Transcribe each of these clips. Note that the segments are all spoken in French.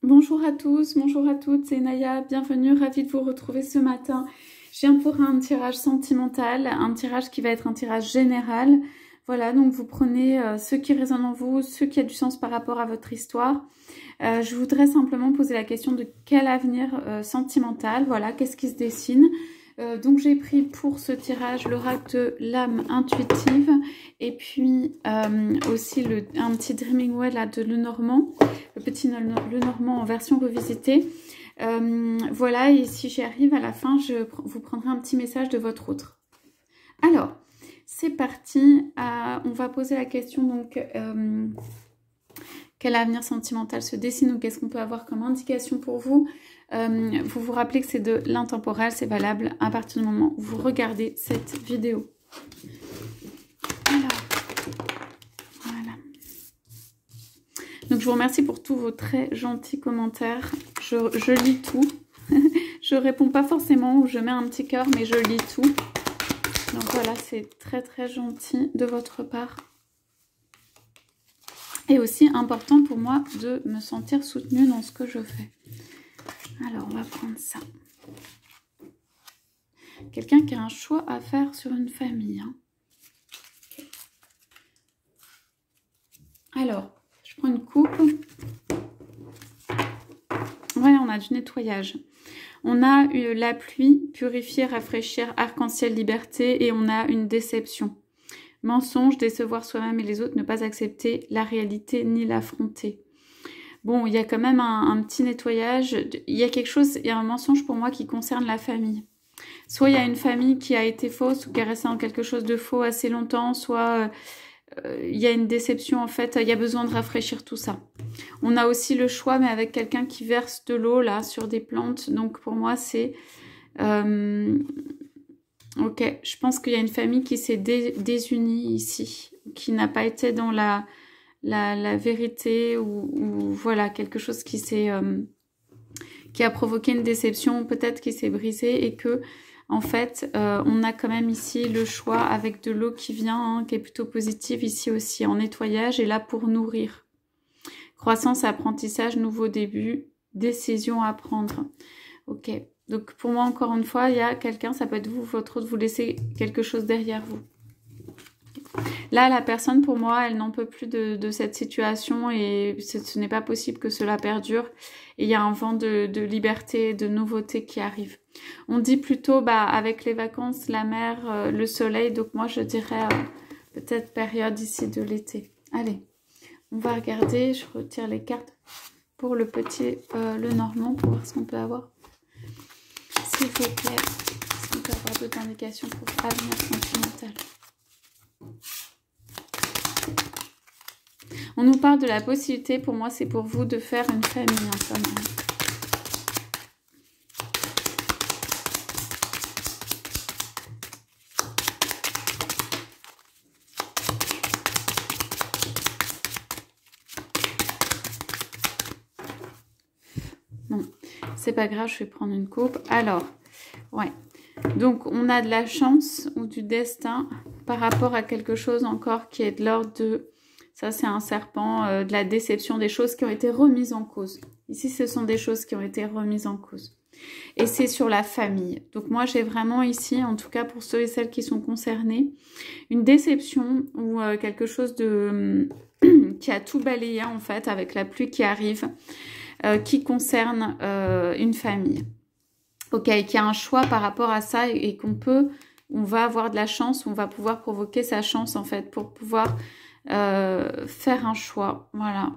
Bonjour à tous, bonjour à toutes, c'est Naya, bienvenue, ravie de vous retrouver ce matin. Je viens pour un tirage sentimental, un tirage qui va être un tirage général. Voilà, donc vous prenez ce qui résonne en vous, ce qui a du sens par rapport à votre histoire. Je voudrais simplement poser la question de quel avenir sentimental, voilà, qu'est-ce qui se dessine. Donc j'ai pris pour ce tirage l'oracle de l'âme intuitive et puis aussi un petit Dreaming Well là, de Lenormand, le petit Lenormand en version revisitée. Voilà, et si j'y arrive à la fin, je vous prendrai un petit message de votre autre. Alors, c'est parti. On va poser la question donc quel avenir sentimental se dessine ou qu'est-ce qu'on peut avoir comme indication pour vous. Vous vous rappelez que c'est de l'intemporel, c'est valable à partir du moment où vous regardez cette vidéo. Alors, voilà. Donc je vous remercie pour tous vos très gentils commentaires. Je lis tout. Je réponds pas forcément ou je mets un petit cœur, mais je lis tout. Donc voilà, c'est très très gentil de votre part. Et aussi important pour moi de me sentir soutenue dans ce que je fais. Alors, on va prendre ça. Quelqu'un qui a un choix à faire sur une famille. Hein. Alors, je prends une coupe. Ouais, on a du nettoyage. On a la pluie, purifier, rafraîchir, arc-en-ciel, liberté. Et on a une déception. Mensonge, décevoir soi-même et les autres, ne pas accepter la réalité ni l'affronter. Bon, il y a quand même un petit nettoyage. Il y a quelque chose, il y a un mensonge pour moi qui concerne la famille. Soit il y a une famille qui a été fausse ou qui est restée dans quelque chose de faux assez longtemps, soit il y a une déception en fait. Il y a besoin de rafraîchir tout ça. On a aussi le choix, mais avec quelqu'un qui verse de l'eau là sur des plantes. Donc pour moi c'est... Ok, je pense qu'il y a une famille qui s'est désunie ici, qui n'a pas été dans la vérité ou voilà, quelque chose qui a provoqué une déception, peut-être qui s'est brisé et que en fait, on a quand même ici le choix avec de l'eau qui vient, hein, qui est plutôt positive ici aussi, en nettoyage et là pour nourrir. Croissance, apprentissage, nouveau début, décision à prendre. Ok. Donc pour moi, encore une fois, il y a quelqu'un, ça peut être vous, votre autre, vous laissez quelque chose derrière vous. Là, la personne, pour moi, elle n'en peut plus de cette situation et ce n'est pas possible que cela perdure. Et il y a un vent de liberté, de nouveauté qui arrive. On dit plutôt, avec les vacances, la mer, le soleil. Donc moi, je dirais peut-être période ici de l'été. Allez, on va regarder. Je retire les cartes pour le petit Lenormand pour voir ce qu'on peut avoir. S'il vous plaît, est-ce qu'on peut avoir d'autres indications pour avenir sentimental? On nous parle de la possibilité, pour moi c'est pour vous, de faire une famille en ce moment. Non, c'est pas grave, je vais prendre une coupe. Alors, ouais. Donc, on a de la chance ou du destin par rapport à quelque chose encore qui est de l'ordre de... Ça, c'est un serpent, de la déception, des choses qui ont été remises en cause. Ici, ce sont des choses qui ont été remises en cause. Et c'est sur la famille. Donc, moi, j'ai vraiment ici, en tout cas pour ceux et celles qui sont concernés, une déception ou quelque chose de qui a tout balayé, en fait, avec la pluie qui arrive, qui concerne une famille. Ok, qui a un choix par rapport à ça et on va avoir de la chance, on va pouvoir provoquer sa chance, en fait, pour pouvoir... faire un choix, voilà,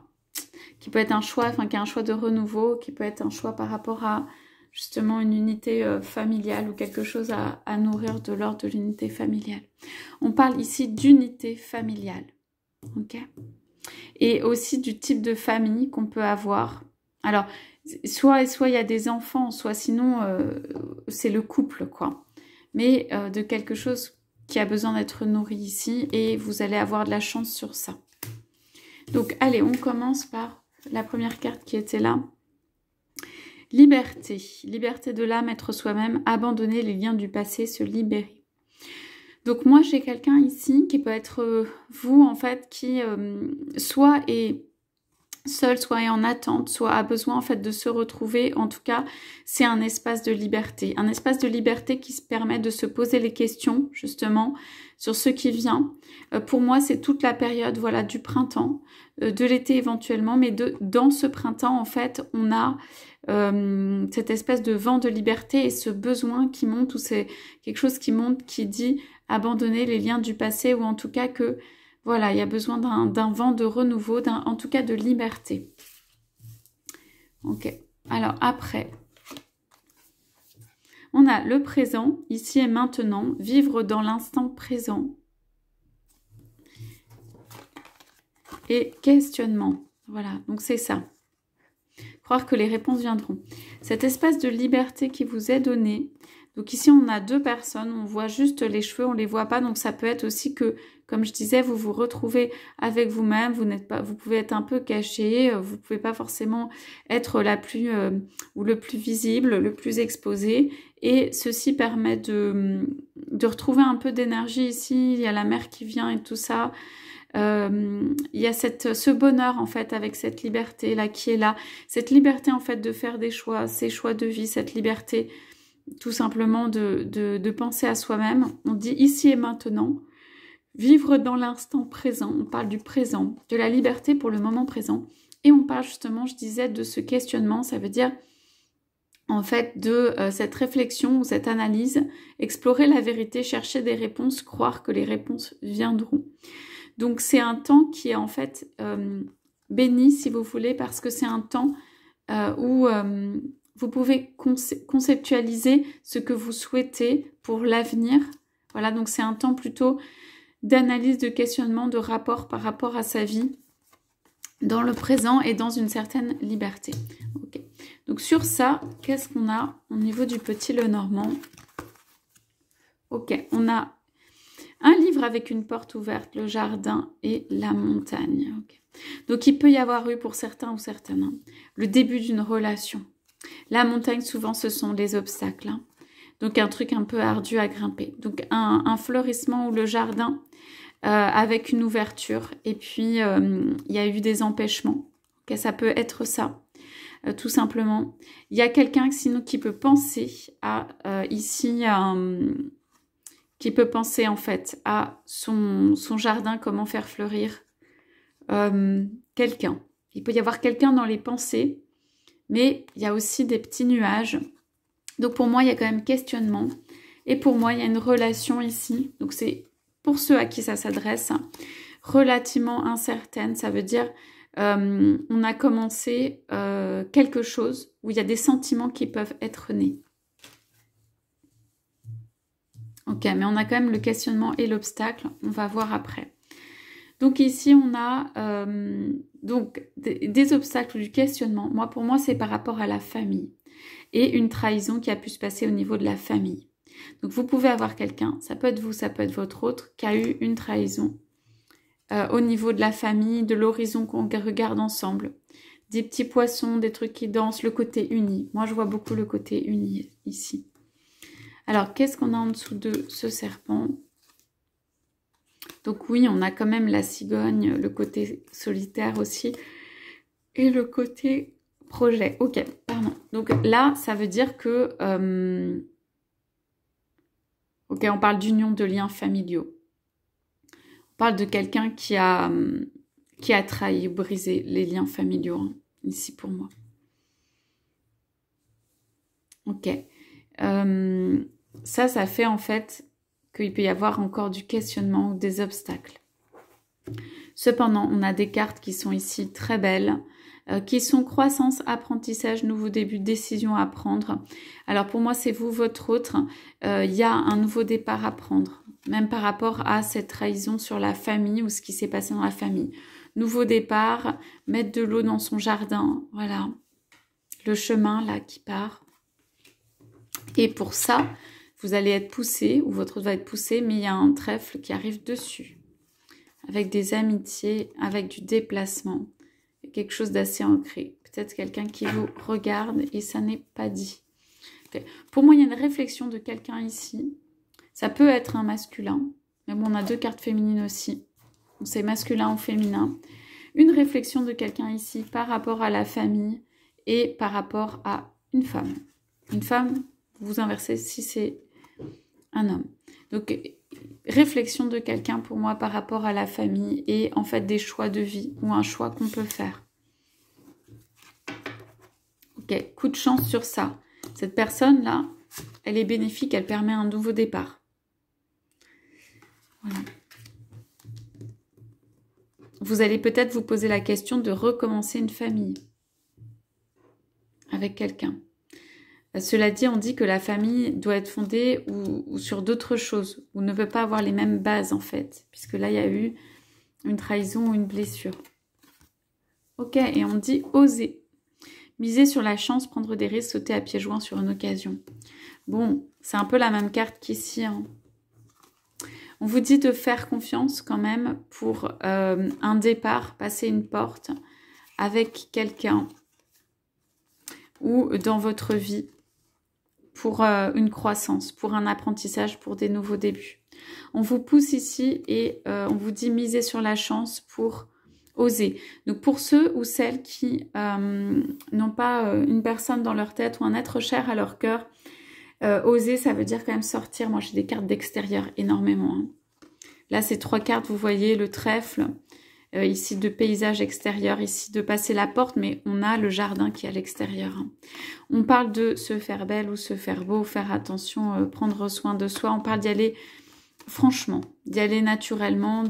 qui peut être un choix, qui est un choix de renouveau, qui peut être un choix par rapport à justement une unité familiale ou quelque chose à nourrir de l'ordre de l'unité familiale. On parle ici d'unité familiale, ok, et aussi du type de famille qu'on peut avoir. Alors, soit il y a des enfants, soit sinon c'est le couple, quoi, mais de quelque chose qui a besoin d'être nourri ici et vous allez avoir de la chance sur ça. Donc, allez, on commence par la première carte qui était là. Liberté. Liberté de l'âme, être soi-même, abandonner les liens du passé, se libérer. Donc, moi, j'ai quelqu'un ici qui peut être vous, en fait, qui soit est seul, soit est en attente, soit a besoin en fait de se retrouver. En tout cas, c'est un espace de liberté. Un espace de liberté qui se permet de se poser les questions, justement, sur ce qui vient. Pour moi, c'est toute la période, voilà, du printemps, de l'été éventuellement, mais dans ce printemps, en fait, on a cette espèce de vent de liberté et ce besoin qui monte, ou c'est quelque chose qui monte, qui dit abandonner les liens du passé, ou en tout cas que voilà, il y a besoin d'un vent de renouveau, en tout cas de liberté. Ok, alors après, on a le présent, ici et maintenant, vivre dans l'instant présent. Et questionnement, voilà, donc c'est ça. Croire que les réponses viendront. Cet espace de liberté qui vous est donné. Donc ici, on a 2 personnes, on voit juste les cheveux, on les voit pas. Donc ça peut être aussi que, comme je disais, vous vous retrouvez avec vous-même, vous pouvez être un peu caché, vous pouvez pas forcément être la plus ou le plus visible, le plus exposé. Et ceci permet de retrouver un peu d'énergie ici. Il y a la mer qui vient et tout ça. Il y a ce bonheur en fait avec cette liberté là qui est là, cette liberté en fait de faire des choix, ces choix de vie, cette liberté tout simplement de penser à soi-même. On dit ici et maintenant, vivre dans l'instant présent, on parle du présent, de la liberté pour le moment présent, et on parle justement, je disais, de ce questionnement, ça veut dire en fait de cette réflexion ou cette analyse, explorer la vérité, chercher des réponses, croire que les réponses viendront. Donc c'est un temps qui est en fait béni si vous voulez, parce que c'est un temps où vous pouvez conceptualiser ce que vous souhaitez pour l'avenir. Voilà, donc c'est un temps plutôt d'analyse, de questionnement, de rapport par rapport à sa vie dans le présent et dans une certaine liberté. Okay. Donc sur ça, qu'est-ce qu'on a au niveau du petit Lenormand? Ok, on a un livre avec une porte ouverte, le jardin et la montagne. Okay. Donc il peut y avoir eu pour certains ou certaines le début d'une relation. La montagne, souvent, ce sont les obstacles. Hein. Donc un truc un peu ardu à grimper. Donc un fleurissement ou le jardin avec une ouverture. Et puis il y a eu des empêchements. Okay, ça peut être ça, tout simplement. Il y a quelqu'un sinon qui peut penser à ici... qui peut penser en fait à son jardin, comment faire fleurir quelqu'un. Il peut y avoir quelqu'un dans les pensées, mais il y a aussi des petits nuages. Donc pour moi, il y a quand même questionnement. Et pour moi, il y a une relation ici. Donc c'est pour ceux à qui ça s'adresse, relativement incertaine. Ça veut dire on a commencé quelque chose où il y a des sentiments qui peuvent être nés. Ok, mais on a quand même le questionnement et l'obstacle. On va voir après. Donc ici, on a donc des obstacles du questionnement. Pour moi, c'est par rapport à la famille. Et une trahison qui a pu se passer au niveau de la famille. Donc vous pouvez avoir quelqu'un, ça peut être vous, ça peut être votre autre, qui a eu une trahison au niveau de la famille, de l'horizon qu'on regarde ensemble. Des petits poissons, des trucs qui dansent, le côté uni. Moi, je vois beaucoup le côté uni ici. Alors, qu'est-ce qu'on a en dessous de ce serpent? Donc oui, on a quand même la cigogne, le côté solitaire aussi, et le côté projet. Ok, pardon. Donc là, ça veut dire que... ok, on parle d'union de liens familiaux. On parle de quelqu'un qui a trahi, brisé les liens familiaux, hein, ici pour moi. Ok. Ça fait en fait qu'il peut y avoir encore du questionnement ou des obstacles. Cependant, on a des cartes qui sont ici très belles, qui sont croissance, apprentissage, nouveau début, décision à prendre. Alors pour moi, c'est vous, votre autre. Il y a un nouveau départ à prendre, même par rapport à cette trahison sur la famille ou ce qui s'est passé dans la famille. Nouveau départ, mettre de l'eau dans son jardin, voilà. Le chemin là qui part. Et pour ça, vous allez être poussé, ou votre autre va être poussé, mais il y a un trèfle qui arrive dessus. Avec des amitiés, avec du déplacement. Quelque chose d'assez ancré. Peut-être quelqu'un qui vous regarde et ça n'est pas dit. Okay. Pour moi, il y a une réflexion de quelqu'un ici. Ça peut être un masculin. Mais bon, on a deux cartes féminines aussi. C'est masculin ou féminin. une réflexion de quelqu'un ici par rapport à la famille et par rapport à une femme. Une femme, vous inversez si c'est un homme. Donc, réflexion de quelqu'un pour moi par rapport à la famille et en fait des choix de vie ou un choix qu'on peut faire. Ok, coup de chance sur ça. Cette personne-là, elle est bénéfique, elle permet un nouveau départ. Voilà. Vous allez peut-être vous poser la question de recommencer une famille avec quelqu'un. Cela dit, on dit que la famille doit être fondée ou sur d'autres choses, ou ne peut pas avoir les mêmes bases en fait, puisque là, il y a eu une trahison ou une blessure. Ok, et on dit oser. Miser sur la chance, prendre des risques, sauter à pieds joints sur une occasion. Bon, c'est un peu la même carte qu'ici. Hein. On vous dit de faire confiance quand même pour un départ, passer une porte avec quelqu'un ou dans votre vie pour une croissance, pour un apprentissage, pour des nouveaux débuts. On vous pousse ici et on vous dit miser sur la chance pour oser. Donc pour ceux ou celles qui n'ont pas une personne dans leur tête ou un être cher à leur cœur, oser, ça veut dire quand même sortir. Moi, j'ai des cartes d'extérieur énormément. Hein. Là, c'est 3 cartes, vous voyez, le trèfle, ici de paysage extérieur, ici de passer la porte, mais on a le jardin qui est à l'extérieur. Hein. On parle de se faire belle ou se faire beau, faire attention, prendre soin de soi. On parle d'y aller franchement, d'y aller naturellement,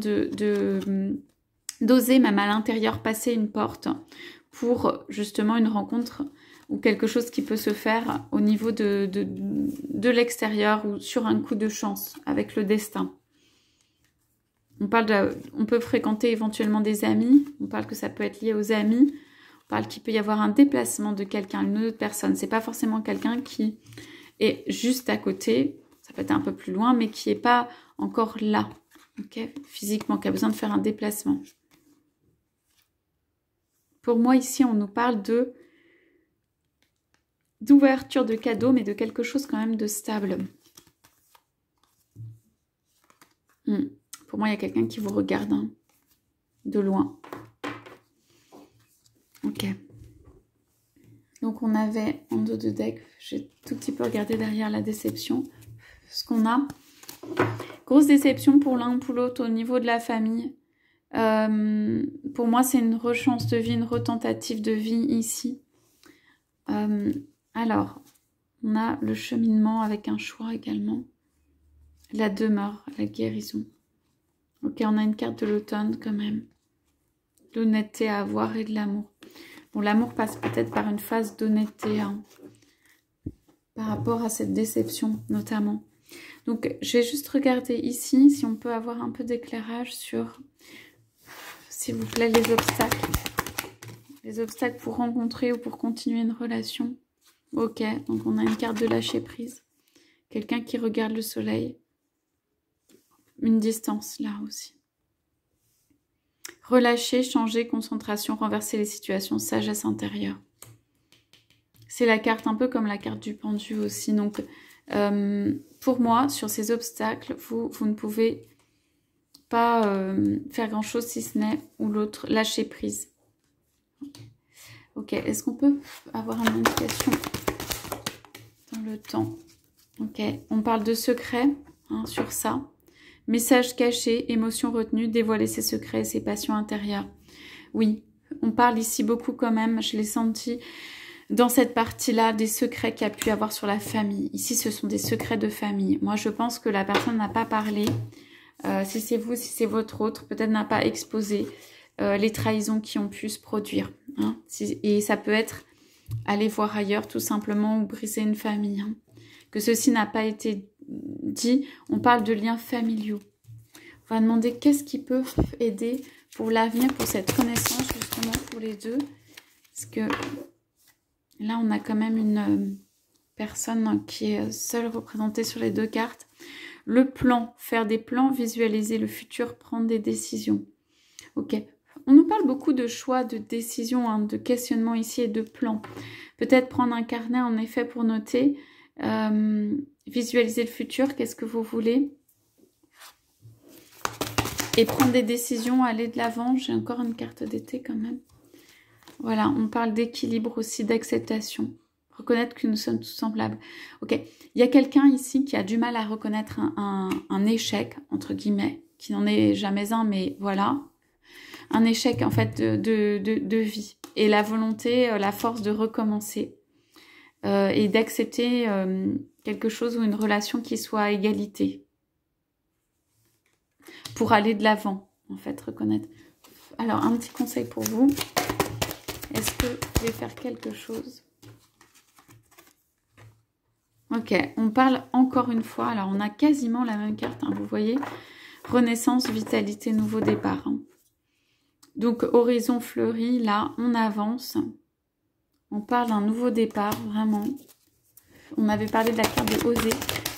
d'oser même à l'intérieur passer une porte pour justement une rencontre ou quelque chose qui peut se faire au niveau de l'extérieur ou sur un coup de chance avec le destin. On peut fréquenter éventuellement des amis, on parle que ça peut être lié aux amis, on parle qu'il peut y avoir un déplacement de quelqu'un, une autre personne. C'est pas forcément quelqu'un qui est juste à côté, ça peut être un peu plus loin, mais qui n'est pas encore là, okay, physiquement, qui a besoin de faire un déplacement. Pour moi, ici, on nous parle d'ouverture de cadeaux, mais de quelque chose quand même de stable. Pour moi, il y a quelqu'un qui vous regarde hein, de loin. Ok. Donc, on avait en dos de deck, j'ai tout petit peu regardé derrière la déception, ce qu'on a. Grosse déception pour l'un ou pour l'autre au niveau de la famille. Pour moi, c'est une rechance de vie, une retentative de vie ici. Alors, on a le cheminement avec un choix également. La demeure, la guérison. Ok, on a une carte de l'automne quand même. L'honnêteté à avoir et de l'amour. Bon, l'amour passe peut-être par une phase d'honnêteté hein, par rapport à cette déception notamment. Donc, je vais juste regarder ici si on peut avoir un peu d'éclairage sur, s'il vous plaît, les obstacles. Les obstacles pour rencontrer ou pour continuer une relation. Ok, donc on a une carte de lâcher prise. Quelqu'un qui regarde le soleil. Une distance là aussi. Relâcher, changer, concentration, renverser les situations, sagesse intérieure. C'est la carte un peu comme la carte du pendu aussi. Donc, pour moi, sur ces obstacles, vous ne pouvez pas faire grand-chose si ce n'est ou l'autre, lâcher prise. Ok, est-ce qu'on peut avoir une indication dans le temps? Ok, on parle de secret hein, sur ça. Message caché, émotion retenue, dévoiler ses secrets, ses passions intérieures. Oui, on parle ici beaucoup quand même, je l'ai senti dans cette partie-là, des secrets qu'il y a pu avoir sur la famille. Ici, ce sont des secrets de famille. Moi, je pense que la personne n'a pas parlé. Si c'est vous, si c'est votre autre, peut-être n'a pas exposé les trahisons qui ont pu se produire. Hein. Et ça peut être aller voir ailleurs tout simplement ou briser une famille. Hein. Que ceci n'a pas été dit, on parle de liens familiaux. On va demander qu'est-ce qui peut aider pour l'avenir, pour cette connaissance justement pour les deux. Parce que là, on a quand même une personne qui est seule représentée sur les 2 cartes. Le plan, faire des plans, visualiser le futur, prendre des décisions. Ok. On nous parle beaucoup de choix, de décisions, hein, de questionnement ici et de plans. Peut-être prendre un carnet en effet pour noter. Visualiser le futur, qu'est-ce que vous voulez? Et prendre des décisions, aller de l'avant. J'ai encore une carte d'été quand même. Voilà, on parle d'équilibre aussi, d'acceptation. Reconnaître que nous sommes tous semblables. Ok, il y a quelqu'un ici qui a du mal à reconnaître un échec, entre guillemets, qui n'en est jamais un, mais voilà. Un échec, en fait, de vie. Et la volonté, la force de recommencer. Et d'accepter quelque chose ou une relation qui soit à égalité. Pour aller de l'avant, en fait, reconnaître. Alors, un petit conseil pour vous. Est-ce que vous pouvez faire quelque chose? Ok, on parle encore une fois. Alors, on a quasiment la même carte, hein, vous voyez. Renaissance, vitalité, nouveau départ. Hein. Donc, horizon fleuri, là, on avance. On parle d'un nouveau départ, vraiment. On avait parlé de la carte de oser.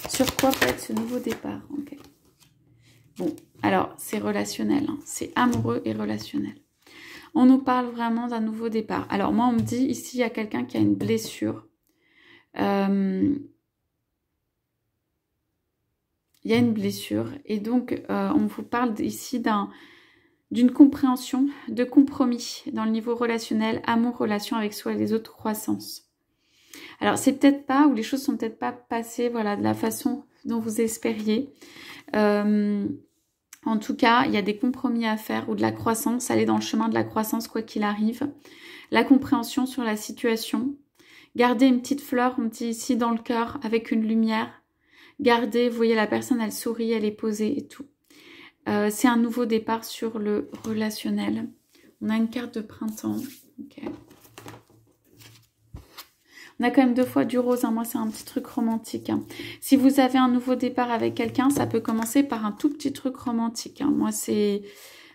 Sur quoi peut être ce nouveau départ? Ok. Bon, alors, c'est relationnel. Hein. C'est amoureux et relationnel. On nous parle vraiment d'un nouveau départ. Alors, moi, on me dit, ici, il y a quelqu'un qui a une blessure. Il y a une blessure. Et donc, on vous parle ici d'une compréhension, de compromis dans le niveau relationnel, amour, relation avec soi et les autres, croissance. Alors, c'est peut-être pas, ou les choses sont peut-être pas passées, voilà, de la façon dont vous espériez. En tout cas, il y a des compromis à faire ou de la croissance, aller dans le chemin de la croissance quoi qu'il arrive. La compréhension sur la situation. Garder une petite fleur, on me dit ici dans le cœur, avec une lumière. Gardez, vous voyez la personne, elle sourit, elle est posée et tout. C'est un nouveau départ sur le relationnel. On a une carte de printemps. Okay. On a quand même 2 fois du rose. Hein. Moi, c'est un petit truc romantique. Hein. Si vous avez un nouveau départ avec quelqu'un, ça peut commencer par un tout petit truc romantique. Hein. Moi, c'est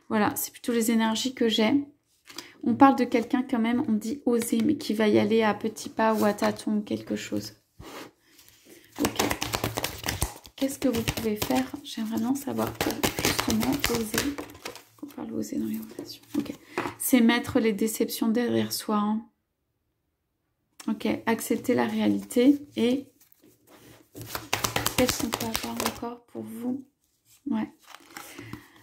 voilà, c'est plutôt les énergies que j'ai. On parle de quelqu'un quand même, on dit oser, mais qui va y aller à petits pas ou à tâtons, quelque chose. Ok. Qu'est-ce que vous pouvez faire? J'aimerais bien savoir pour justement oser. On parle oser dans les relations. Ok. C'est mettre les déceptions derrière soi. Hein. Ok. Accepter la réalité. Et qu'est-ce qu'on peut avoir encore pour vous? Ouais.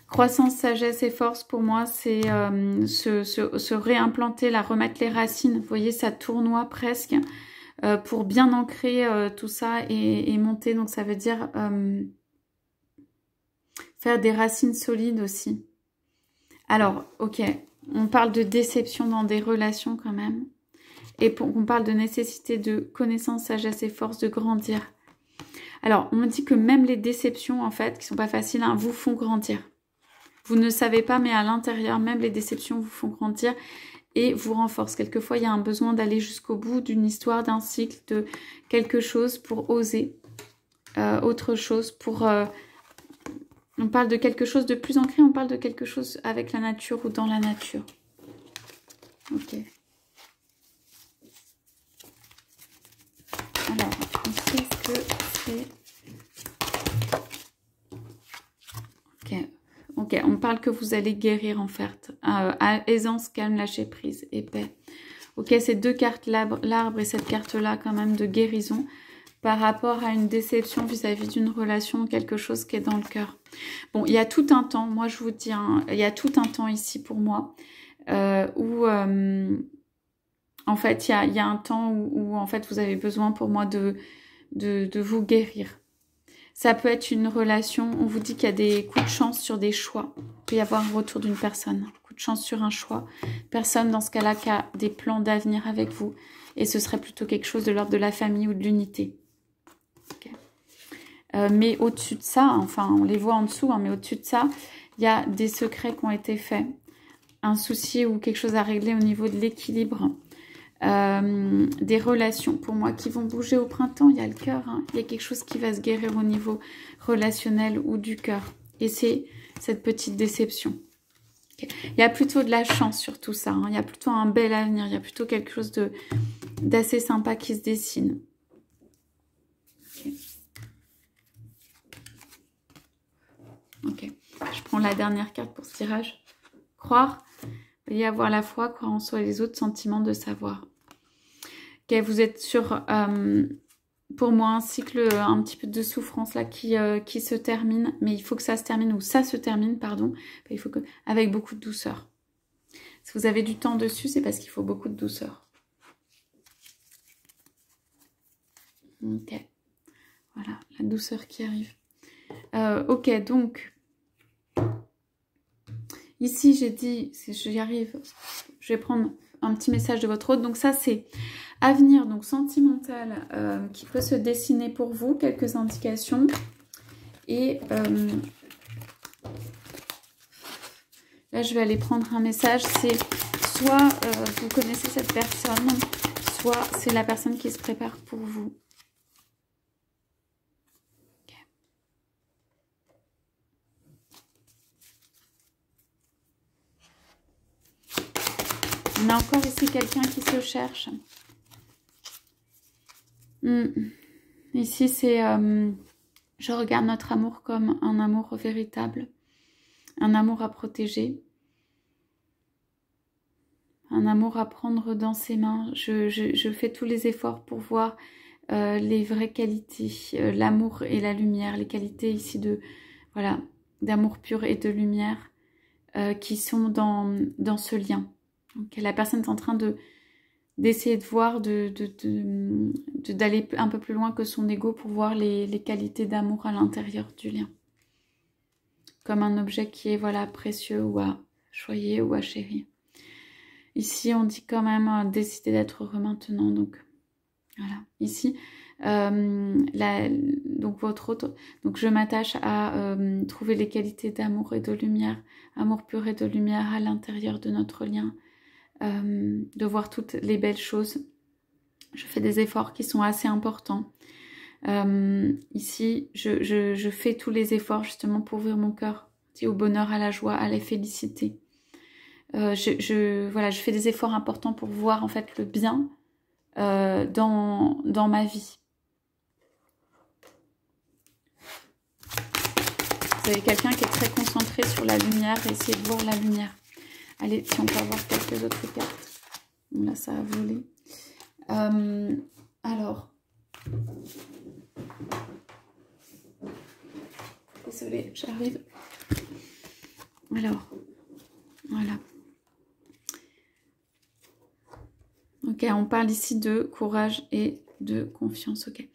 Croissance, sagesse et force, pour moi, c'est se réimplanter, remettre les racines. Vous voyez, ça tournoie presque. Pour bien ancrer tout ça et monter. Donc, ça veut dire faire des racines solides aussi. Alors, ok, on parle de déception dans des relations quand même. Et on parle de nécessité de connaissance, sagesse et force de grandir. Alors, on me dit que même les déceptions, en fait, qui sont pas faciles, hein, vous font grandir. Vous ne savez pas, mais à l'intérieur, même les déceptions vous font grandir. Et vous renforce. Quelquefois, il y a un besoin d'aller jusqu'au bout d'une histoire, d'un cycle, de quelque chose pour oser autre chose. On parle de quelque chose de plus ancré, on parle de quelque chose avec la nature ou dans la nature. Ok. Alors, qu'est-ce que c'est? Ok. Ok, on parle que vous allez guérir en fait. Aisance, calme, lâcher prise et paix. Ok, ces 2 cartes, l'arbre et cette carte-là quand même de guérison par rapport à une déception vis-à-vis d'une relation, quelque chose qui est dans le cœur. Bon, il y a tout un temps, moi je vous dis, hein, il y a tout un temps ici pour moi où en fait il y a un temps où en fait vous avez besoin pour moi de vous guérir. Ça peut être une relation, on vous dit qu'il y a des coups de chance sur des choix. Il peut y avoir un retour d'une personne, coup de chance sur un choix. Personne dans ce cas-là qui a des plans d'avenir avec vous. Et ce serait plutôt quelque chose de l'ordre de la famille ou de l'unité. Okay. Mais au-dessus de ça, enfin on les voit en dessous, hein, mais au-dessus de ça, il y a des secrets qui ont été faits. Un souci ou quelque chose à régler au niveau de l'équilibre. Des relations pour moi qui vont bouger au printemps, il y a le cœur, hein. Il y a quelque chose qui va se guérir au niveau relationnel ou du cœur et c'est cette petite déception. Okay. Il y a plutôt de la chance sur tout ça, hein. Il y a plutôt un bel avenir, il y a plutôt quelque chose d'assez sympa qui se dessine. Okay. Ok, je prends la dernière carte pour ce tirage. Croire, il y avoir la foi, croire en soi et les autres, sentiments de savoir. Okay, vous êtes sur pour moi un cycle un petit peu de souffrance là qui se termine, mais il faut que ça se termine, ou ça se termine, pardon, il faut que, avec beaucoup de douceur. Si vous avez du temps dessus, c'est parce qu'il faut beaucoup de douceur. Ok, voilà, la douceur qui arrive. Ok, donc, ici j'ai dit, si j'y arrive, je vais prendre un petit message de votre hôte. Donc ça c'est avenir, donc sentimental, qui peut se dessiner pour vous, quelques indications. Et là je vais aller prendre un message, c'est soit vous connaissez cette personne, soit c'est la personne qui se prépare pour vous. On a encore ici quelqu'un qui se cherche. Ici, c'est... je regarde notre amour comme un amour véritable. Un amour à protéger. Un amour à prendre dans ses mains. Je fais tous les efforts pour voir les vraies qualités. L'amour et la lumière. Les qualités ici de... Voilà, d'amour pur et de lumière qui sont dans ce lien. Donc, la personne est en train d'essayer de voir, d'aller un peu plus loin que son ego pour voir les qualités d'amour à l'intérieur du lien. Comme un objet qui est voilà, précieux ou à choyer ou à chérir. Ici, on dit quand même décider d'être heureux maintenant. Donc, voilà. Ici, donc votre autre. Donc, je m'attache à trouver les qualités d'amour et de lumière. Amour pur et de lumière à l'intérieur de notre lien. De voir toutes les belles choses. Je fais des efforts qui sont assez importants. Ici, je fais tous les efforts justement pour ouvrir mon cœur au bonheur, à la joie, à la félicité. Voilà, je fais des efforts importants pour voir en fait le bien dans ma vie. Vous avez quelqu'un qui est très concentré sur la lumière et essayer de voir la lumière. Allez, si on peut avoir quelques autres cartes. Là, ça a volé. Alors. Désolée, j'arrive. Alors. Voilà. Ok, on parle ici de courage et de confiance. Ok.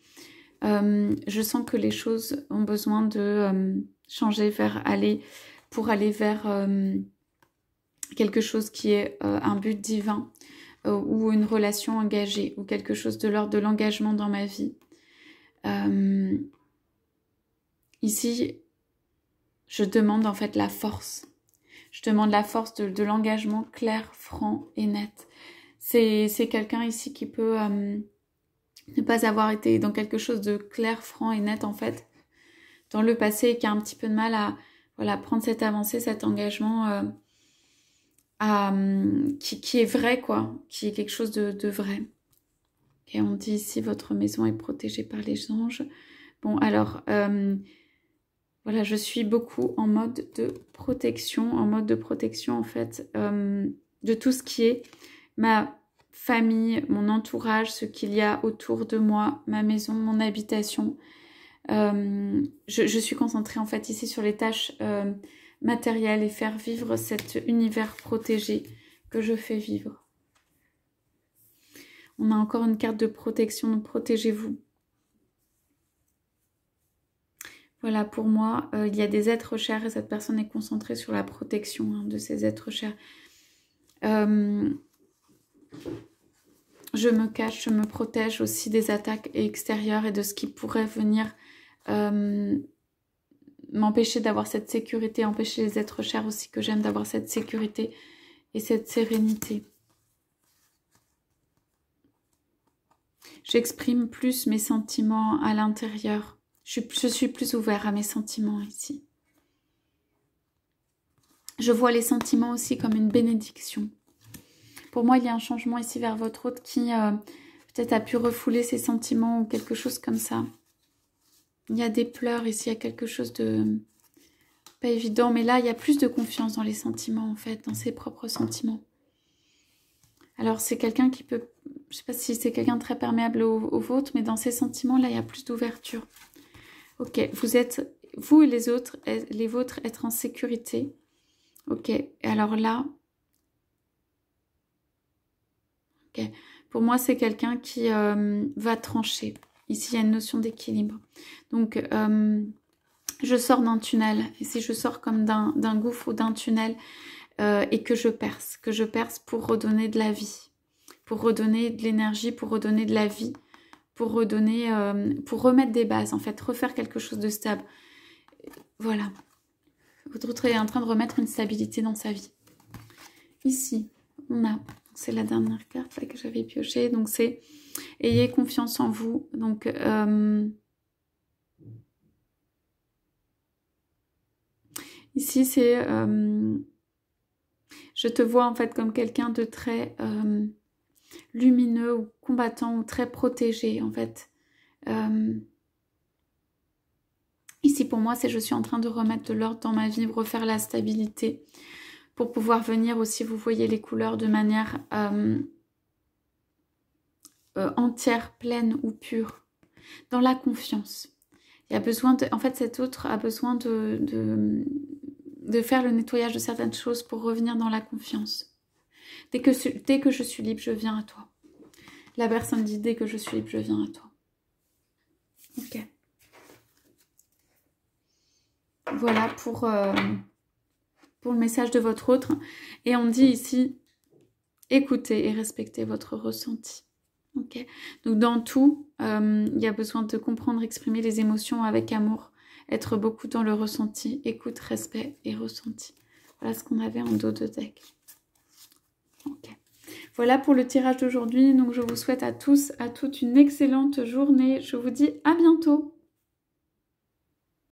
Je sens que les choses ont besoin de changer pour aller vers... quelque chose qui est un but divin ou une relation engagée ou quelque chose de l'ordre de l'engagement dans ma vie. Ici, je demande en fait la force. Je demande la force de l'engagement clair, franc et net. C'est quelqu'un ici qui peut ne pas avoir été dans quelque chose de clair, franc et net en fait dans le passé et qui a un petit peu de mal à voilà, prendre cette avancée, cet engagement qui est vrai, quoi, qui est quelque chose de vrai. Et on dit ici, votre maison est protégée par les anges. Bon, alors, voilà, je suis beaucoup en mode de protection, en fait, de tout ce qui est ma famille, mon entourage, ce qu'il y a autour de moi, ma maison, mon habitation. Je suis concentrée, en fait, ici sur les tâches matériel et faire vivre cet univers protégé que je fais vivre. On a encore une carte de protection, donc protégez-vous. Voilà, pour moi, il y a des êtres chers et cette personne est concentrée sur la protection de ces êtres chers. Je me cache, je me protège aussi des attaques extérieures et de ce qui pourrait venir m'empêcher d'avoir cette sécurité, empêcher les êtres chers aussi que j'aime d'avoir cette sécurité et cette sérénité. J'exprime plus mes sentiments à l'intérieur. Je suis plus ouvert à mes sentiments ici. Je vois les sentiments aussi comme une bénédiction. Pour moi, il y a un changement ici vers votre hôte qui peut-être a pu refouler ses sentiments ou quelque chose comme ça. Il y a des pleurs ici, il y a quelque chose de pas évident. Mais là, il y a plus de confiance dans les sentiments, en fait, dans ses propres sentiments. Alors, c'est quelqu'un qui peut... Je ne sais pas si c'est quelqu'un de très perméable au vôtre, mais dans ses sentiments, là, il y a plus d'ouverture. Ok, vous êtes, vous et les autres, les vôtres, être en sécurité. Ok, et alors là... Ok, pour moi, c'est quelqu'un qui va trancher. Ici, il y a une notion d'équilibre. Donc, je sors d'un tunnel. Et si je sors comme d'un gouffre ou d'un tunnel et que je perce pour redonner de la vie, pour redonner de l'énergie, pour redonner de la vie, pour redonner, pour remettre des bases, en fait, refaire quelque chose de stable. Voilà. Votre est en train de remettre une stabilité dans sa vie. Ici, on a, c'est la dernière carte là, que j'avais piochée, donc c'est ayez confiance en vous. Donc, ici, c'est je te vois en fait comme quelqu'un de très lumineux ou combattant ou très protégé en fait. Ici pour moi c'est je suis en train de remettre de l'ordre dans ma vie, refaire la stabilité pour pouvoir venir aussi, vous voyez les couleurs de manière entière, pleine ou pure, dans la confiance. Il y a besoin de, en fait cet autre a besoin de faire le nettoyage de certaines choses pour revenir dans la confiance. Dès que je suis libre, je viens à toi. La personne dit dès que je suis libre, je viens à toi. Ok. Voilà pour le message de votre autre. Et on dit ici, écoutez et respectez votre ressenti. Ok. Donc dans tout, il y a besoin de comprendre, exprimer les émotions avec amour, être beaucoup dans le ressenti, écoute, respect et ressenti. Voilà ce qu'on avait en dos de deck. Ok. Voilà pour le tirage d'aujourd'hui. Donc je vous souhaite à tous, à toutes une excellente journée. Je vous dis à bientôt.